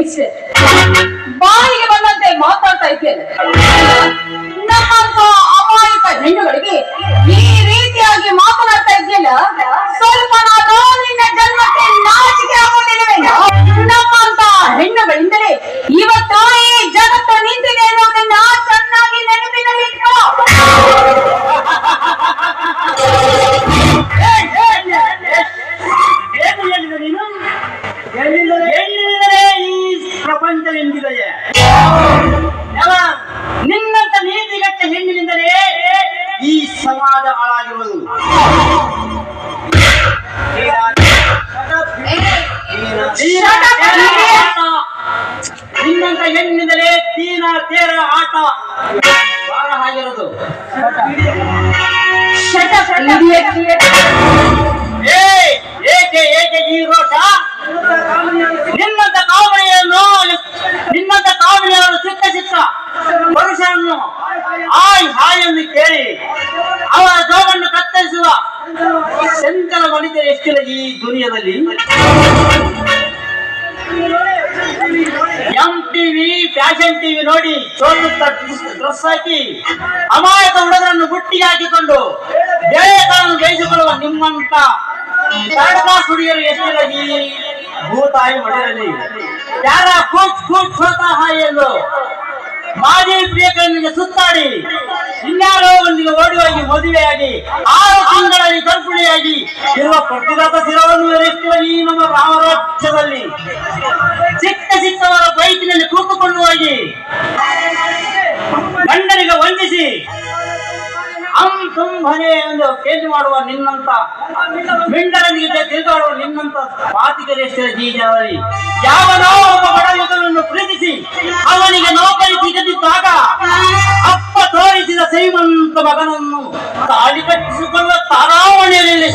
Mister, ಬಾಯಿಗೆ ಬಂದಂತೆ ಮಾತಾಡ್ತಾ ಇದ್ದೇನೆ. ನಮ್ಮಂತ ಅಮಾಯಕ ಹೆಣ್ಣುಗಳಿಗೆ ಈ ರೀತಿಯಾಗಿ ಮಾತನಾಡ್ತಾ ಇದೆಯಲ್ಲ, ಸ್ವಲ್ಪ ನಾನು ನಿನ್ನ ಜನ್ಮಕ್ಕೆ ನಾಚಿಕೆ ಆಗೋದಿಲ್ಲವೇನೋ? ನಮ್ಮಂತ ಹೆಣ್ಣುಗಳಿಂದಲೇ ಇವತ್ತು ಈ ಜಗತ್ತು ನಿಂತಿದೆ ಅನ್ನೋದನ್ನ ಚೆನ್ನಾಗಿ ನೆನಪಿನಲ್ಲಿಟ್ಕೋ. ಪ್ರಪಂಚ ನಿಂತಿದೆಯೇ? ನಿನ್ನಂತ ನೀತಿಗಟ್ಟ ಹೆಣ್ಣಿನಿಂದಲೇ ಈ ಸಮಾಜ ಹಾಳಾಗಿರುವುದು. ನಿನ್ನಂತ ಹೆಣ್ಣಿನಿಂದಲೇ ತೀನ ತೇರ ಆಟ ಬಾಳ ಆಗಿರೋದು. ಏಕೆ ಏಕೆ ಈ ರೋಷ? ನಿನ್ನಂತ ಕಾವಲಿಯನ್ನು ಸಿಕ್ಕ ಪುರುಷರನ್ನು ಹಾಯ್ ಎಂದು ಕೇಳಿ ಅವರ ಜೋಗನ್ನು ಕತ್ತರಿಸುವ ಚಂಚಲ ಮನಿತ ಎಷ್ಟಿಲ್ಲ ಈ ದುನಿಯಾದಲ್ಲಿ. MTV ಫ್ಯಾಷನ್ ಟಿವಿ ನೋಡಿ ಚೋಟುತ್ತ ಡ್ರೆಸ್ ಹಾಕಿ ಅಮಾಯಕ ಹುಡುಗರನ್ನು ಬುಟ್ಟಿಗೆ ಹಾಕಿಕೊಂಡು ಬೇಳೆಗಳನ್ನು ಬೇಯಿಸಿಕೊಳ್ಳುವ ನಿಮ್ಮಂತ ಹುಡುಗಿಯರು ಎಷ್ಟಿಲ್ಲ ಈ ಭೂತಾಯಿ ಮಡಿಯಲ್ಲಿ. ಯಾರ ಹಾಯ್ ಎಂದು ಮಾಜಿ ಪ್ರಿಯಕರನಿಗೆ ಸುತ್ತಾಡಿ ಇನ್ಯಾರೋ ಒಂದಿಗೆ ಓಡಿ ಹೋಗಿ ಮದುವೆಯಾಗಿ 6 ತಿಂಗಳಲ್ಲಿ ಗರ್ಭಿಣಿಯಾಗಿ ಇರುವ ಪ್ರತಿಗತ ಶಿರವನ್ನು ಎಷ್ಟಿಲ್ಲ ಈ ನಮ್ಮ ರಾಮರಾಜ್ಯದಲ್ಲಿ. ಚಿಕ್ಕವರ ಬೈಕಿನಲ್ಲಿ ಕೂತುಕೊಂಡು ಹೋಗಿ ಗಂಡನಿಗೆ ವಂದಿಸಿ ತುಂಬನೆ ಎಂದು ಕೇಳಿ ಮಾಡುವ ನಿನ್ನಂತ ಮಿಂಡರನಿಗೆ ತಿರುಗಾಡುವ ನಿನ್ನಂತ ಪಾತಿಕರೇಶ್ವರ ಜೀಜಾವರಿ. ಯಾವನೋ ಒಬ್ಬ ಬಡ ಯುಗವನ್ನು ಪ್ರೀತಿಸಿ ಅವನಿಗೆ ನೌಕರಿ ಸಿಗದಿದ್ದಾಗ ಅಪ್ಪ ತೋರಿಸಿದ ಶ್ರೀಮಂತ ಮಗನನ್ನು ತಾಳಿ ಕಟ್ಟಿಸಿಕೊಳ್ಳುವ ತಾರಾವಣಿಯಲ್ಲಿ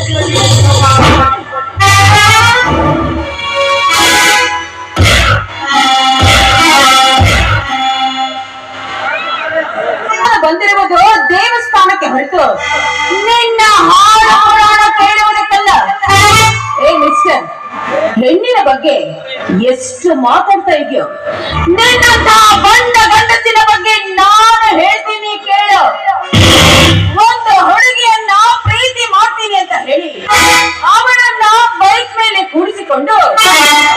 ಬಂದಿರುವುದು ದೇವಸ್ಥಾನಕ್ಕೆ ಹೊರತು ನಿನ್ನ ಹಾಡು ಪುರಾಣ ಕೇಳುವುದಕ್ಕಲ್ಲ. ಮಿಸ್ಟರ್, ಹೆಣ್ಣಿನ ಬಗ್ಗೆ ಎಷ್ಟು ಮಾತಾಡ್ತಾ ಇದೆಯೋ. ನಿನ್ನಂತ ಗಂಡಸಿನ ಬಗ್ಗೆ ನಾನು ಹೇಳ್ತೀನಿ ಕೇಳು. ಒಂದು ಹುಡುಗಿಯನ್ನ ಪ್ರೀತಿ ಮಾಡ್ತೀನಿ ಅಂತ ಹೇಳಿ ಅವಳನ್ನ ಬೈಕ್ ಮೇಲೆ ಕೂಡಿಸಿಕೊಂಡು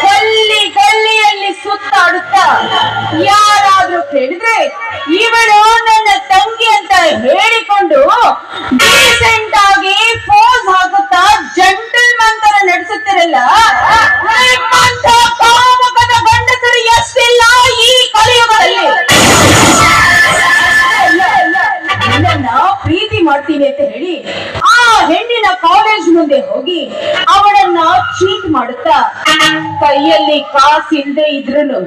ಗಲ್ಲಿಯಲ್ಲಿ ಸುತ್ತಾಡುತ್ತಾ ಯಾರಾದ್ರೂ ಕೇಳಿದ್ರೆ ಇವಳು ನನ್ನ ತಂಗಿ ಅಂತ ಹೇಳಿಕೊಂಡು ಡೀಸೆಂಟ್ ಆಗಿ ಫೋಸ್ ಹಾಕುತ್ತಾ ಜೆಂಟಲ್ಮನ್ ತರ ನಡೆಸುತ್ತಿರಲ್ಲ. ನಿಮ್ಮಂತ ಕಾಮಕದ ಗಂಡಸರು ಎಷ್ಟಿಲ್ಲ ಈ ಕಲಿಯುಗದಲ್ಲಿ. ನಿನ್ನನ್ನ ಪ್ರೀತಿ ಮಾಡ್ತೀನಿ ಅಂತ ಹೇಳಿ ಆ ಹೆಣ್ಣಿನ ಕಾಲೇಜ್ ಮುಂದೆ ಹೋಗಿ ಅವಳನ್ನ ಚೀಟ್ ಮಾಡುತ್ತಾ ಕೈಯಲ್ಲಿ ಕಾಸಿಲ್ಲದೆ ಇದ್ರುನು